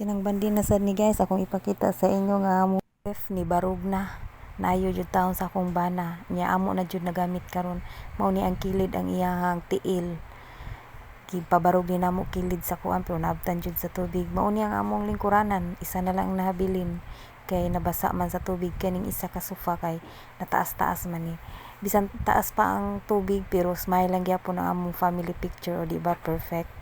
Sinangbandi na sad ni guys akong ipakita sa inyo nga amo ref ni barog na. Naayo jud taon sa akong bana. Nya amo na jud nagamit karon. Mao ni ang kilid ang iyahang tiil. Gipabarog ni namo kilid sa kuan pero naabtan jud sa tubig. Mao ni ang among lingkuranan. Isa na lang nahabilin kay nabasa man sa tubig kaning isa ka sofa kay nataas-taas man ni. Bisan taas pa ang tubig pero smile lang gyapon ang among family picture o di ba perfect.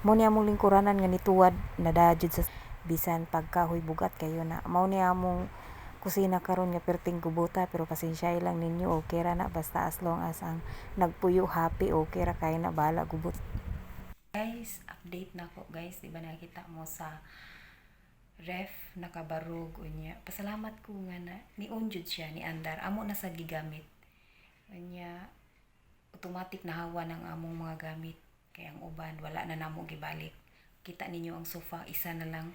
Mao ni among lingkuranan nga nituwad nadajud sa bisan pagkahoy bugat kayo na. Mao ni among kusina karon nga perting gubuta pero pasensya lang ninyo okay ra na basta as long as ang nagpuyo happy okay ra kay na bala gubot. Guys, update na ko guys, di ba nakita mo sa ref nakabarog unya. Pasalamat ko nga na ni-on jud siya ni andar amo na sa gigamit. Unya automatic na hawa ng among mga gamit kay ang uban wala na namo gibalik. Kita ninyo ang sofa isa na lang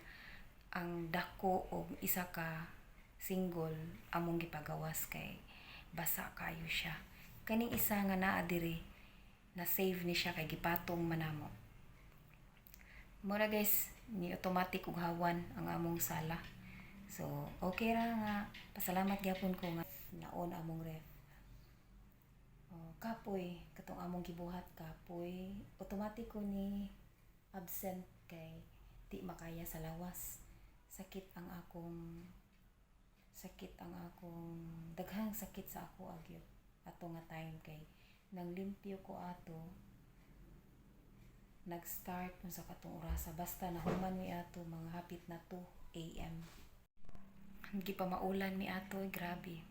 ang dako o isa ka single among gipagawas kay basa kayo siya. Kaning isa nga naa diri na save ni siya kay gipatong manamo. Mura guys, ni automatic ug hawan ang among sala. So, okay ra nga pasalamat gyapon ko nga naon among ref. Kapoy katong among gibuhat kapoy automatic ko ni absent kay di makaya sa lawas. Sakit ang daghang sakit sa ako agyud ato nga time kay nang limpyo ko ato nag-start kung sa katong orasa basta nahuman mi ato mga hapit na 2 AM. Hindi pa maulan mi ato grabe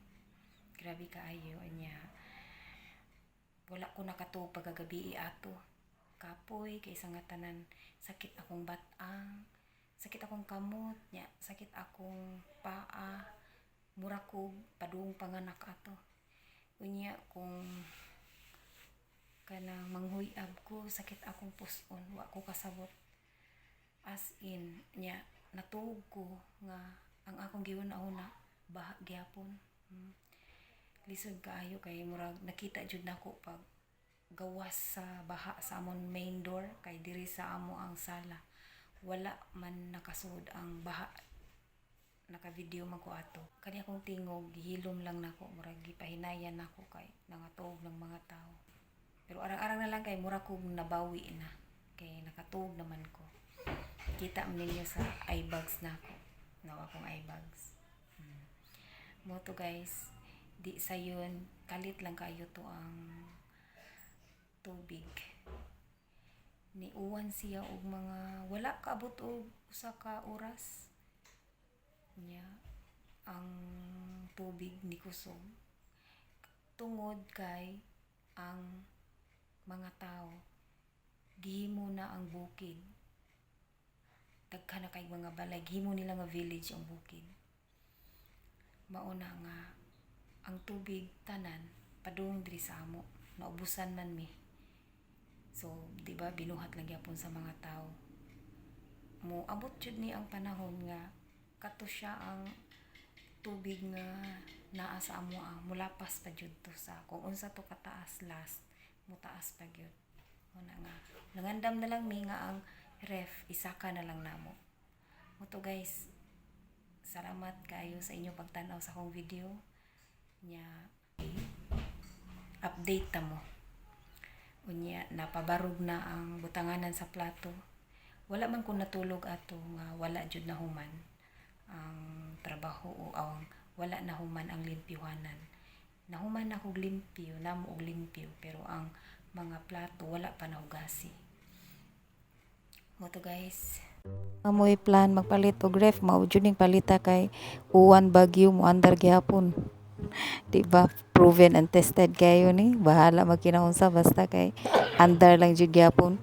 kaayo niya. Wala ko nakatuog pagagabi ato kapoy kay sa nga tanan sakit akong batang, sakit akong kamot nya, sakit akong paa, mura ko padung panganak ato. Unya kung kanang manghuyab ko, sakit akong puson, wa ko kasabot. As in nya natuog ko nga ang akong giuna-una baha gyapon. Lisod kaayo kay murag nakita jud nako pag gawas sa baha sa amon main door kay diri sa amo ang sala wala man nakasud ang baha naka-video man ko ato kani akong tingog gihilom lang nako murag gipahinayan nako kay nangatuog ng mga tao pero arang-arang na lang kay mura ko nabawi na kay nakatuog naman ko kita man ninyo sa eye bags nako nawa akong eye bags mo to guys di sayon kalit lang kayo to ang tubig niuwan siya og mga wala kaabot og usa ka oras nya ang tubig ni kusog tungod kay ang mga tao gihimo na ang bukid daghan na kay mga balay gihimo nila nga village ang bukid mao na nga ang tubig tanan padung diri sa amo naubusan man mi. So, di ba binuhat lang gyapon sa mga tao. Mo abot jud ni ang panahon nga kato siya ang tubig nga naa sa amo mulapas pa jud to sa kung unsa to kataas last mutaas pa gyud. Una nga nangandam na lang mi nga ang ref isaka na lang namo. Mo to guys. Salamat kayo sa inyong pagtan-aw sa akong video. Nya update ta mo. Unya napabarog na ang butanganan sa plato. Wala man ko natulog ato nga wala jud na human ang trabaho o wala na human ang limpyuhanan. Nahuman ako limpyo, namo og limpyo pero ang mga plato wala pa nahugasi. Mo to guys. Amoy plan magpalit og ref mao jud ning palita kay uwan bagyo mo andar gyapon. Di ba proven and tested kayo ni bahala magkinaunsa basta kay andar lang jud gyapon